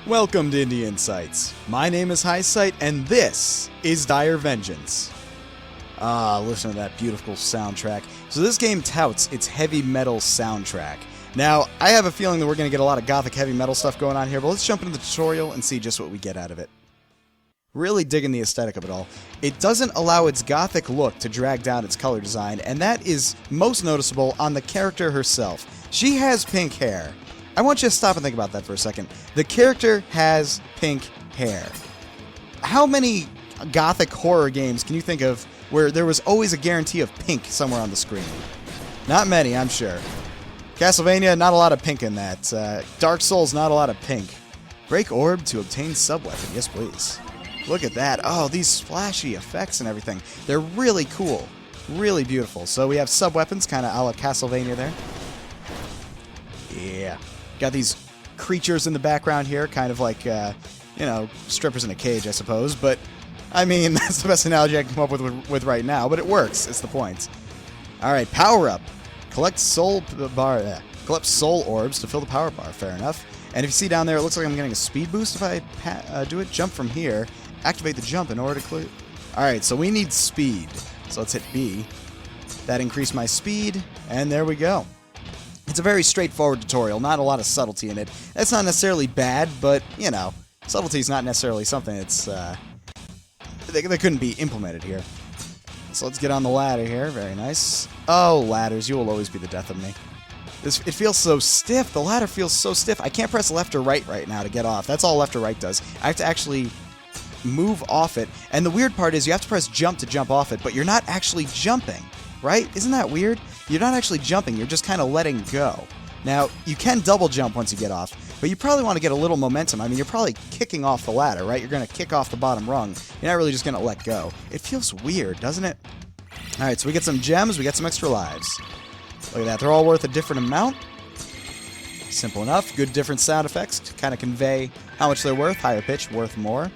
Welcome to Indie Insights. My name is Highsight, and this is Dire Vengeance. Listen to that beautiful soundtrack. So this game touts its heavy metal soundtrack. Now, I have a feeling that we're going to get a lot of gothic heavy metal stuff going on here, but let's jump into the tutorial and see just what we get out of it. Really digging the aesthetic of it all. It doesn't allow its gothic look to drag down its color design, and that is most noticeable on the character herself. She has pink hair. I want you to stop and think about that for a second. The character has pink hair. How many gothic horror games can you think of where there was always a guarantee of pink somewhere on the screen? Not many, I'm sure. Castlevania, not a lot of pink in that. Dark Souls, not a lot of pink. Break orb to obtain sub-weapon. Yes, please. Look at that. Oh, these flashy effects and everything. They're really cool. Really beautiful. So we have sub-weapons, kind of a la Castlevania there. Yeah. Got these creatures in the background here, kind of like, strippers in a cage, I suppose. But, I mean, that's the best analogy I can come up with right now, but it works. It's the point. Alright, power up. Collect soul orbs to fill the power bar. Fair enough. And if you see down there, it looks like I'm getting a speed boost if I do it. Jump from here. Activate the jump in order to clear. Alright, so we need speed. So let's hit B. That increased my speed, and there we go. It's a very straightforward tutorial, not a lot of subtlety in it. That's not necessarily bad, but, subtlety is not necessarily something that's, that couldn't be implemented here. So let's get on the ladder here. Very nice. Oh, ladders, you will always be the death of me. It feels so stiff. The ladder feels so stiff. I can't press left or right now to get off. That's all left or right does. I have to actually move off it. And the weird part is you have to press jump to jump off it, but you're not actually jumping, right? Isn't that weird? You're not actually jumping, you're just kind of letting go. Now, you can double jump once you get off, but you probably want to get a little momentum. I mean, you're probably kicking off the ladder, right? You're going to kick off the bottom rung. You're not really just going to let go. It feels weird, doesn't it? Alright, so we get some gems, we get some extra lives. Look at that, they're all worth a different amount. Simple enough. Good different sound effects to kind of convey how much they're worth. Higher pitch, worth more.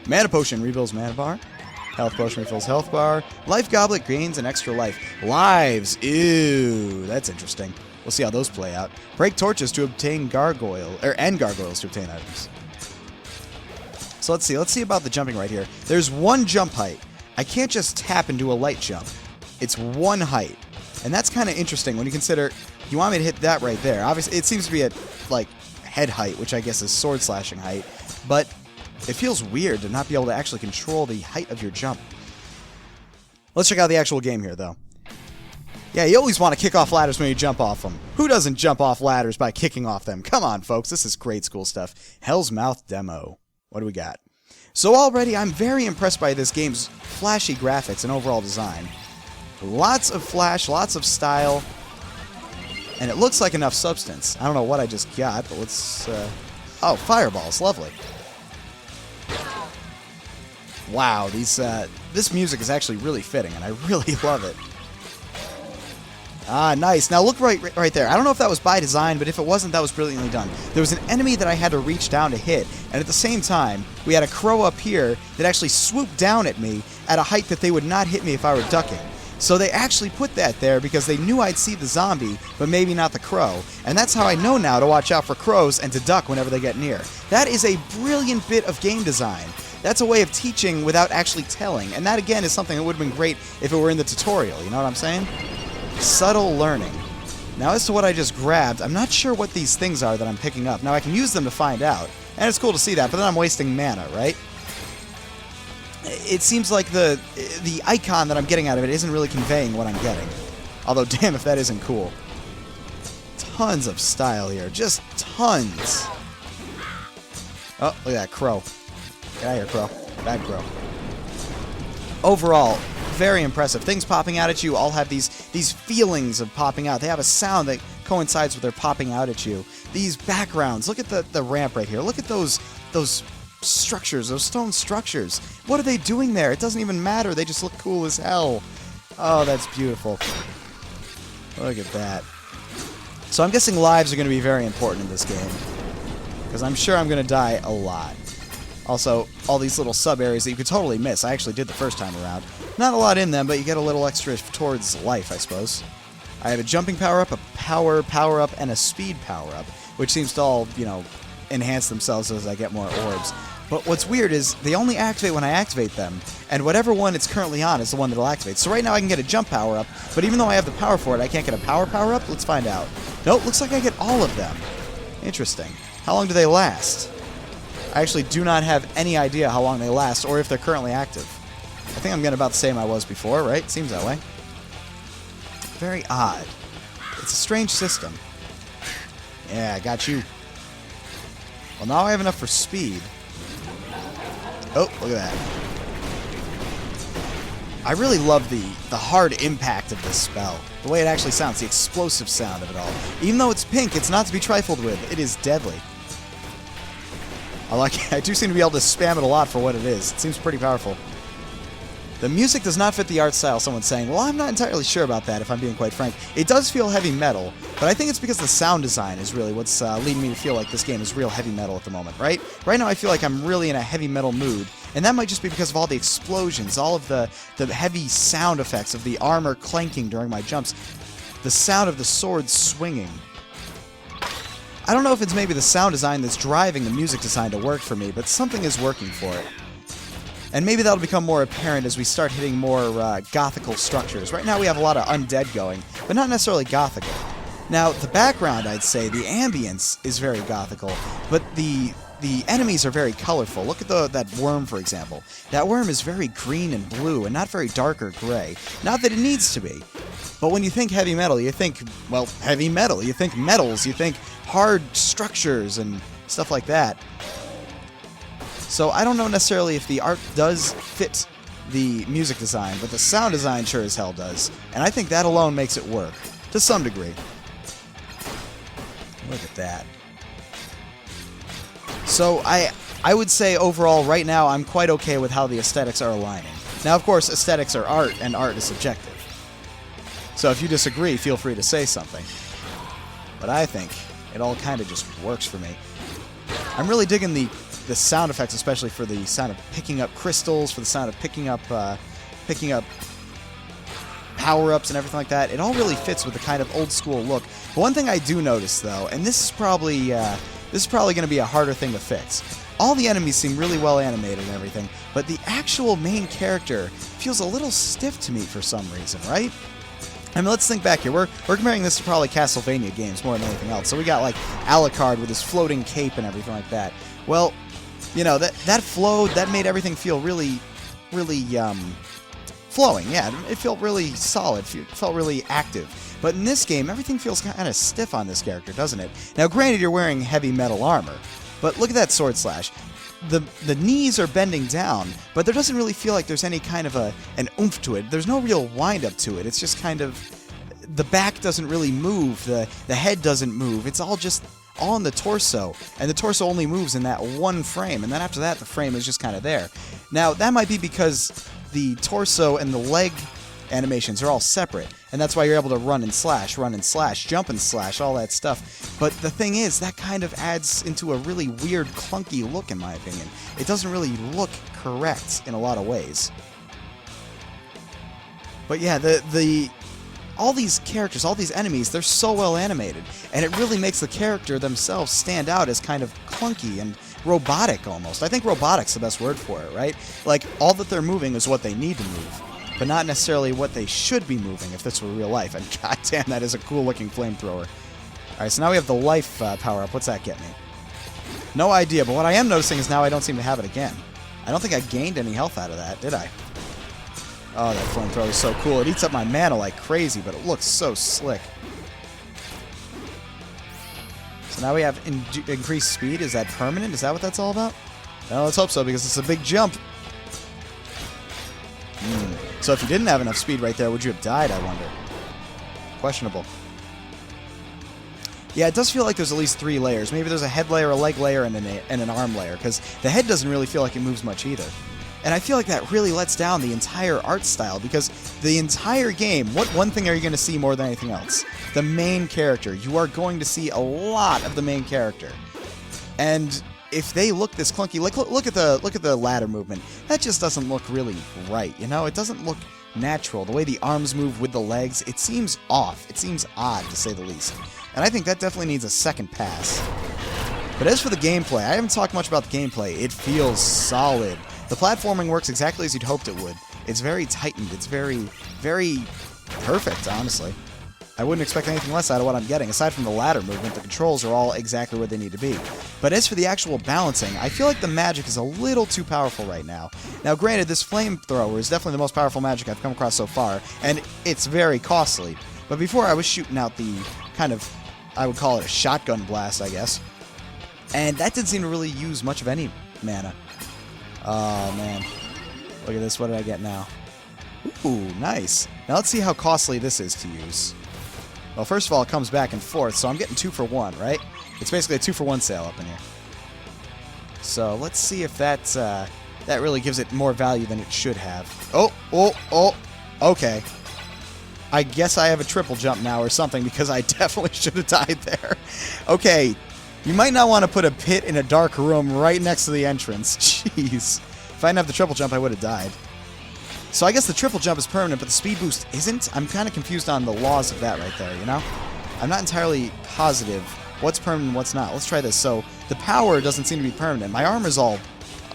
Mana potion rebuilds mana bar. Health potion refills health bar. Life goblet gains an extra life. Lives! Ew, that's interesting. We'll see how those play out. Break torches to obtain gargoyles to obtain items. So let's see about the jumping right here. There's one jump height. I can't just tap and do a light jump. It's one height. And that's kind of interesting when you consider, you want me to hit that right there. Obviously, it seems to be at, like, head height, which I guess is sword slashing height. But it feels weird to not be able to actually control the height of your jump. Let's check out the actual game here, though. Yeah, you always want to kick off ladders when you jump off them. Who doesn't jump off ladders by kicking off them? Come on, folks. This is grade school stuff. Hell's Mouth demo. What do we got? So already, I'm very impressed by this game's flashy graphics and overall design. Lots of flash, lots of style, and it looks like enough substance. I don't know what I just got, but let's... Oh, fireballs. Lovely. Wow, this music is actually really fitting, and I really love it. Ah, nice. Now look right there. I don't know if that was by design, but if it wasn't, that was brilliantly done. There was an enemy that I had to reach down to hit, and at the same time, we had a crow up here that actually swooped down at me at a height that they would not hit me if I were ducking. So they actually put that there because they knew I'd see the zombie, but maybe not the crow. And that's how I know now to watch out for crows and to duck whenever they get near. That is a brilliant bit of game design. That's a way of teaching without actually telling. And that, again, is something that would have been great if it were in the tutorial. You know what I'm saying? Subtle learning. Now, as to what I just grabbed, I'm not sure what these things are that I'm picking up. Now, I can use them to find out. And it's cool to see that, but then I'm wasting mana, right? It seems like the icon that I'm getting out of it isn't really conveying what I'm getting. Although, damn if that isn't cool. Tons of style here. Just tons. Oh, look at that crow. Get out of here, crow. Bad crow. Overall, very impressive. Things popping out at you all have these feelings of popping out. They have a sound that coincides with their popping out at you. These backgrounds. Look at the ramp right here. Look at those structures, those stone structures. What are they doing there? It doesn't even matter. They just look cool as hell. Oh, that's beautiful. Look at that. So I'm guessing lives are going to be very important in this game, because I'm sure I'm going to die a lot. Also, all these little sub-areas that you could totally miss. I actually did the first time around. Not a lot in them, but you get a little extra towards life, I suppose. I have a jumping power-up, a power-up, and a speed power-up, which seems to all, enhance themselves as I get more orbs. But what's weird is they only activate when I activate them, and whatever one it's currently on is the one that'll activate. So right now I can get a jump power-up, but even though I have the power for it, I can't get a power-up? Let's find out. Nope, looks like I get all of them. Interesting. How long do they last? I actually do not have any idea how long they last, or if they're currently active. I think I'm getting about the same I was before, right? Seems that way. Very odd. It's a strange system. Yeah, I got you. Well, now I have enough for speed. Oh, look at that. I really love the hard impact of this spell. The way it actually sounds, the explosive sound of it all. Even though it's pink, it's not to be trifled with. It is deadly. I do seem to be able to spam it a lot for what it is. It seems pretty powerful. The music does not fit the art style, someone's saying. Well, I'm not entirely sure about that, if I'm being quite frank. It does feel heavy metal, but I think it's because the sound design is really what's leading me to feel like this game is real heavy metal at the moment, right? Right now I feel like I'm really in a heavy metal mood, and that might just be because of all the explosions, all of the heavy sound effects of the armor clanking during my jumps, the sound of the sword swinging. I don't know if it's maybe the sound design that's driving the music design to work for me, but something is working for it. And maybe that'll become more apparent as we start hitting more gothical structures. Right now we have a lot of undead going, but not necessarily gothical. Now, the background, I'd say, the ambience is very gothical, but the enemies are very colorful. Look at that worm, for example. That worm is very green and blue and not very dark or gray. Not that it needs to be. But when you think heavy metal, you think, well, heavy metal. You think metals, you think hard structures and stuff like that. So I don't know necessarily if the art does fit the music design, but the sound design sure as hell does. And I think that alone makes it work, to some degree. Look at that. So I would say overall, right now, I'm quite okay with how the aesthetics are aligning. Now, of course, aesthetics are art, and art is subjective. So if you disagree, feel free to say something. But I think it all kind of just works for me. I'm really digging the sound effects, especially for the sound of picking up crystals, for the sound of picking up power-ups and everything like that. It all really fits with the kind of old-school look. But one thing I do notice, though, and this is probably going to be a harder thing to fix. All the enemies seem really well animated and everything, but the actual main character feels a little stiff to me for some reason, right? I mean, let's think back here. We're comparing this to probably Castlevania games more than anything else. So we got, like, Alucard with his floating cape and everything like that. Well, you know, that flowed, that made everything feel really, really, flowing. Yeah, it felt really solid, it felt really active. But in this game, everything feels kind of stiff on this character, doesn't it? Now, granted, you're wearing heavy metal armor, but look at that sword slash. The knees are bending down, but there doesn't really feel like there's any kind of an oomph to it. There's no real wind-up to it. It's just kind of... The back doesn't really move, the head doesn't move. It's all in the torso, and the torso only moves in that one frame, and then after that, the frame is just kind of there. Now, that might be because the torso and the leg animations are all separate, and that's why you're able to run and slash, jump and slash, all that stuff. But the thing is, that kind of adds into a really weird, clunky look, in my opinion. It doesn't really look correct in a lot of ways. But yeah, all these characters, all these enemies, they're so well animated, and it really makes the character themselves stand out as kind of clunky and robotic almost. I think robotic's the best word for it, right? Like, all that they're moving is what they need to move, but not necessarily what they should be moving if this were real life. And goddamn, that is a cool looking flamethrower. Alright, so now we have the life power-up. What's that get me? No idea, but what I am noticing is now I don't seem to have it again. I don't think I gained any health out of that, did I? Oh, that flamethrower is so cool. It eats up my mana like crazy, but it looks so slick. So now we have increased speed. Is that permanent? Is that what that's all about? Well, let's hope so, because it's a big jump. So if you didn't have enough speed right there, would you have died, I wonder? Questionable. Yeah, it does feel like there's at least 3 layers. Maybe there's a head layer, a leg layer, and an arm layer, because the head doesn't really feel like it moves much either. And I feel like that really lets down the entire art style, because the entire game, what one thing are you going to see more than anything else? The main character. You are going to see a lot of the main character. And if they look this clunky, like look at the ladder movement. That just doesn't look really right, you know? It doesn't look natural. The way the arms move with the legs, it seems off. It seems odd, to say the least. And I think that definitely needs a second pass. But as for the gameplay, I haven't talked much about the gameplay. It feels solid. The platforming works exactly as you'd hoped it would. It's very tightened. It's very, very perfect, honestly. I wouldn't expect anything less out of what I'm getting. Aside from the ladder movement, the controls are all exactly where they need to be. But as for the actual balancing, I feel like the magic is a little too powerful right now. Now, granted, this flamethrower is definitely the most powerful magic I've come across so far, and it's very costly. But before, I was shooting out the kind of, I would call it a shotgun blast, I guess. And that didn't seem to really use much of any mana. Oh, man. Look at this. What did I get now? Ooh, nice. Now let's see how costly this is to use. Well, first of all, it comes back and forth, so I'm getting 2 for 1, right? It's basically a 2 for 1 sale up in here. So let's see if that really gives it more value than it should have. Oh, okay. I guess I have a triple jump now or something, because I definitely should have died there. Okay, you might not want to put a pit in a dark room right next to the entrance. Jeez. If I didn't have the triple jump, I would have died. So I guess the triple jump is permanent, but the speed boost isn't? I'm kind of confused on the laws of that right there, you know? I'm not entirely positive what's permanent and what's not. Let's try this. So the power doesn't seem to be permanent. My armor's all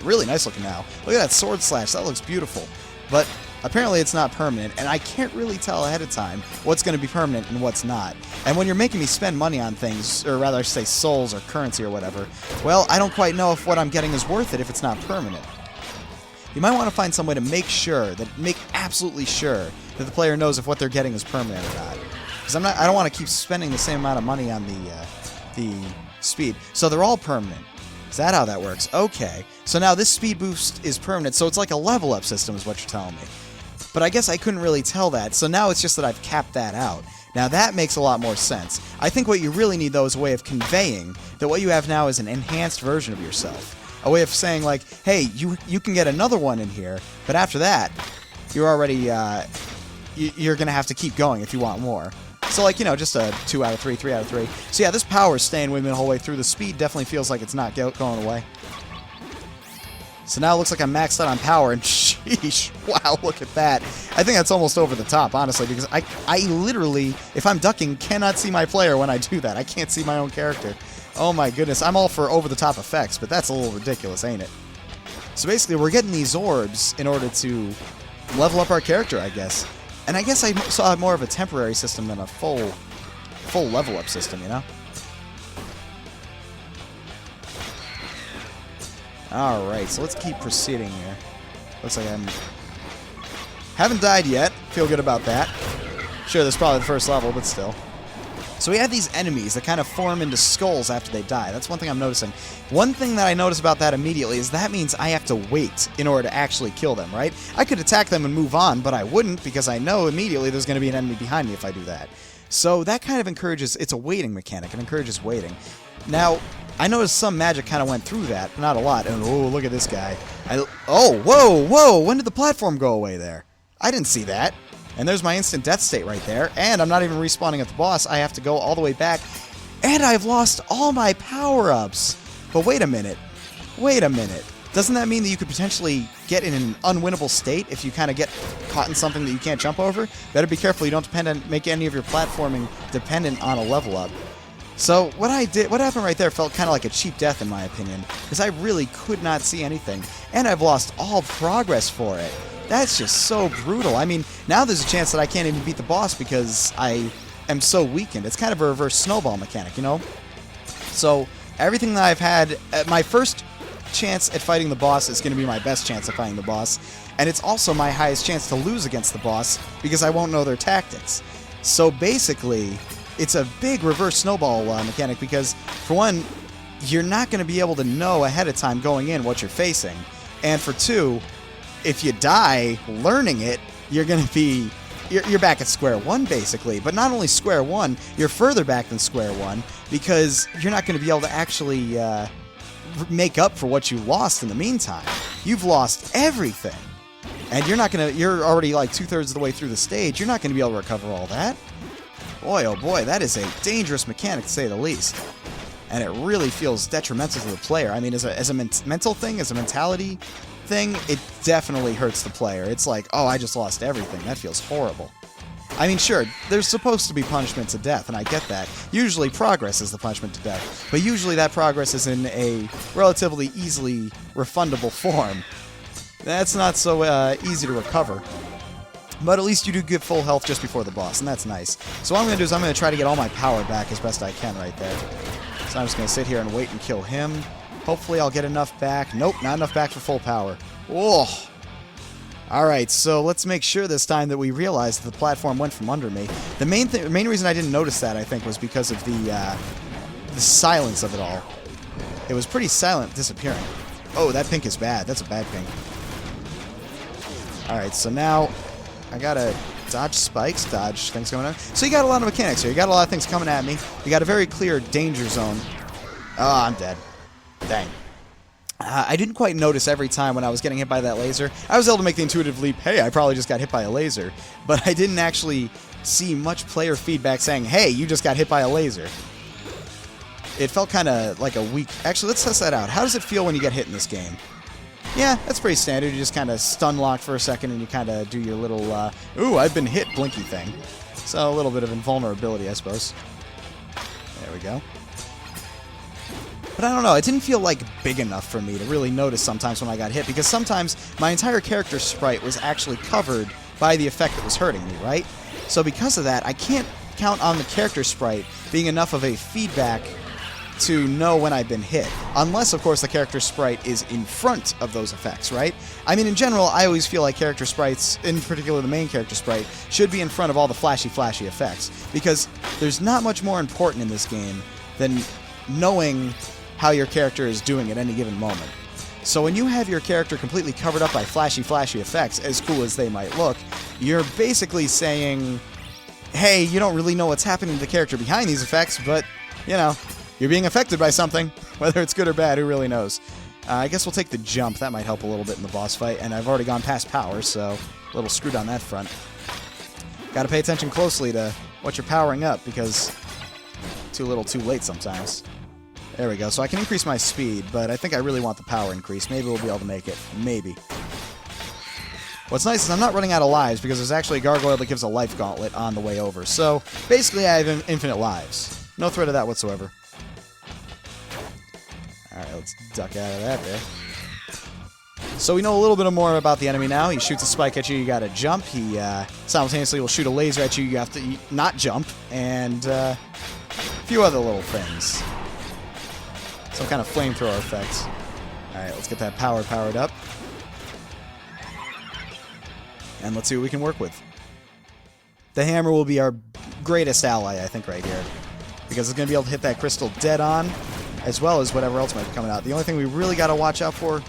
really nice looking now. Look at that sword slash. That looks beautiful. But apparently it's not permanent, and I can't really tell ahead of time what's going to be permanent and what's not. And when you're making me spend money on things, or rather I should say souls or currency or whatever, well, I don't quite know if what I'm getting is worth it if it's not permanent. You might want to find some way to make absolutely sure that the player knows if what they're getting is permanent or not. Because I don't want to keep spending the same amount of money on the speed. So they're all permanent. Is that how that works? Okay. So now this speed boost is permanent, so it's like a level up system is what you're telling me. But I guess I couldn't really tell that, so now it's just that I've capped that out. Now that makes a lot more sense. I think what you really need, though, is a way of conveying that what you have now is an enhanced version of yourself. A way of saying, like, hey, you can get another one in here, but after that, you're already, you're going to have to keep going if you want more. So, like, you know, just a 2 out of 3, 3 out of 3. So, yeah, this power is staying with me the whole way through. The speed definitely feels like it's not going away. So now it looks like I'm maxed out on power, and sheesh, wow, look at that. I think that's almost over the top, honestly, because I literally, if I'm ducking, cannot see my player when I do that. I can't see my own character. Oh my goodness, I'm all for over-the-top effects, but that's a little ridiculous, ain't it? So basically, we're getting these orbs in order to level up our character, I guess. And I guess I saw more of a temporary system than a full level-up system, you know? Alright, so let's keep proceeding here. Looks like haven't died yet. Feel good about that. Sure, that's probably the first level, but still. So we have these enemies that kind of form into skulls after they die. That's one thing I'm noticing. One thing that I notice about that immediately is that means I have to wait in order to actually kill them, right? I could attack them and move on, but I wouldn't because I know immediately there's going to be an enemy behind me if I do that. So that kind of encourages, it's a waiting mechanic. It encourages waiting. Now, I noticed some magic kind of went through that, not a lot. And oh, look at this guy. Oh, whoa, when did the platform go away there? I didn't see that. And there's my instant death state right there. And I'm not even respawning at the boss. I have to go all the way back. And I've lost all my power-ups. But wait a minute. Doesn't that mean that you could potentially get in an unwinnable state if you kind of get caught in something that you can't jump over? Better be careful you don't make any of your platforming dependent on a level up. So what happened right there felt kind of like a cheap death in my opinion, because I really could not see anything. And I've lost all progress for it. That's just so brutal. I mean, now there's a chance that I can't even beat the boss because I am so weakened. It's kind of a reverse snowball mechanic, you know? So everything that I've had, my first chance at fighting the boss is going to be my best chance at fighting the boss. And it's also my highest chance to lose against the boss because I won't know their tactics. So basically, it's a big reverse snowball mechanic because, for one, you're not going to be able to know ahead of time going in what you're facing. And for two, if you die learning it, you're going to be... You're back at square one, basically. But not only square one, you're further back than square one because you're not going to be able to actually make up for what you lost in the meantime. You've lost everything. And you're already like 2/3 of the way through the stage. You're not going to be able to recover all that. Boy, oh boy, that is a dangerous mechanic to say the least. And it really feels detrimental to the player. I mean, as a mental thing, as a mentality thing, it definitely hurts the player. It's like, oh, I just lost everything. That feels horrible. I mean, sure, there's supposed to be punishment to death, and I get that. Usually progress is the punishment to death, but usually that progress is in a relatively easily refundable form. That's not so easy to recover. But at least you do get full health just before the boss, and that's nice. So what I'm going to do is I'm going to try to get all my power back as best I can right there. So I'm just going to sit here and wait and kill him. Hopefully I'll get enough back. Nope, not enough back for full power. Whoa! Alright, so let's make sure this time that we realize that the platform went from under me. The main reason I didn't notice that, I think, was because of the silence of it all. It was pretty silent disappearing. Oh, that pink is bad. That's a bad pink. Alright, so now I gotta dodge spikes, dodge things going on. So you got a lot of mechanics here. You got a lot of things coming at me. You got a very clear danger zone. Oh, I'm dead. Dang. I didn't quite notice every time when I was getting hit by that laser. I was able to make the intuitive leap, hey, I probably just got hit by a laser. But I didn't actually see much player feedback saying, hey, you just got hit by a laser. It felt kind of like a weak... Actually, let's test that out. How does it feel when you get hit in this game? Yeah, that's pretty standard. You just kind of stun lock for a second and you kind of do your little, ooh, I've been hit blinky thing. So a little bit of invulnerability, I suppose. There we go. But I don't know, it didn't feel like big enough for me to really notice sometimes when I got hit, because sometimes my entire character sprite was actually covered by the effect that was hurting me, right? So because of that, I can't count on the character sprite being enough of a feedback to know when I've been hit. Unless, of course, the character sprite is in front of those effects, right? I mean, in general, I always feel like character sprites, in particular the main character sprite, should be in front of all the flashy effects. Because there's not much more important in this game than knowing how your character is doing at any given moment. So when you have your character completely covered up by flashy effects, as cool as they might look, you're basically saying, hey, you don't really know what's happening to the character behind these effects, but, you know, you're being affected by something. Whether it's good or bad, who really knows? I guess we'll take the jump. That might help a little bit in the boss fight, and I've already gone past power, so a little screwed on that front. Gotta pay attention closely to what you're powering up, because too little too late sometimes. There we go. So I can increase my speed, but I think I really want the power increase. Maybe we'll be able to make it. Maybe. What's nice is I'm not running out of lives, because there's actually a gargoyle that gives a life gauntlet on the way over. So basically I have infinite lives. No threat of that whatsoever. Alright, let's duck out of that there. So we know a little bit more about the enemy now. He shoots a spike at you, you gotta jump. He simultaneously will shoot a laser at you, you have to not jump. And a few other little things. Some kind of flamethrower effects. Alright, let's get that powered up. And let's see what we can work with. The hammer will be our greatest ally, I think, right here. Because it's going to be able to hit that crystal dead on, as well as whatever else might be coming out. The only thing we really got to watch out for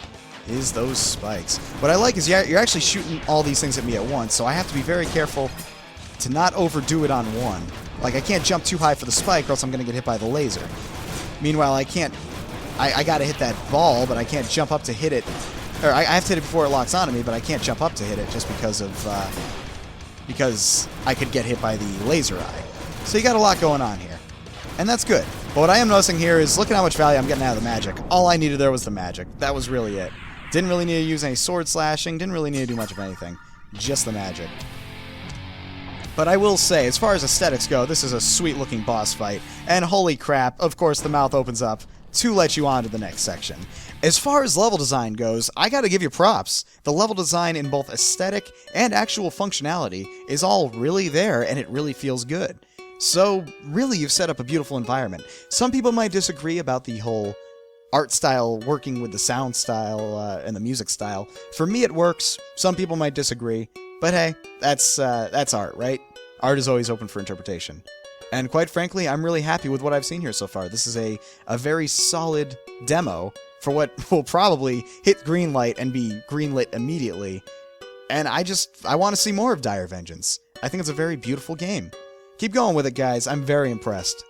is those spikes. What I like is you're actually shooting all these things at me at once, so I have to be very careful to not overdo it on one. Like, I can't jump too high for the spike, or else I'm going to get hit by the laser. Meanwhile, I can't... I gotta hit that ball, but I can't jump up to hit it. Or I have to hit it before it locks onto me, but I can't jump up to hit it just because of... because I could get hit by the laser eye. So you got a lot going on here. And that's good. But what I am noticing here is, look at how much value I'm getting out of the magic. All I needed there was the magic. That was really it. Didn't really need to use any sword slashing, didn't really need to do much of anything. Just the magic. But I will say, as far as aesthetics go, this is a sweet-looking boss fight. And holy crap, of course the mouth opens up to let you on to the next section. As far as level design goes, I gotta give you props. The level design in both aesthetic and actual functionality is all really there, and it really feels good. So, really, you've set up a beautiful environment. Some people might disagree about the whole art style working with the sound style and the music style. For me, it works. Some people might disagree. But hey, that's art, right? Art is always open for interpretation. And quite frankly, I'm really happy with what I've seen here so far. This is a very solid demo for what will probably hit greenlight and be greenlit immediately. And I want to see more of Dire Vengeance. I think it's a very beautiful game. Keep going with it, guys. I'm very impressed.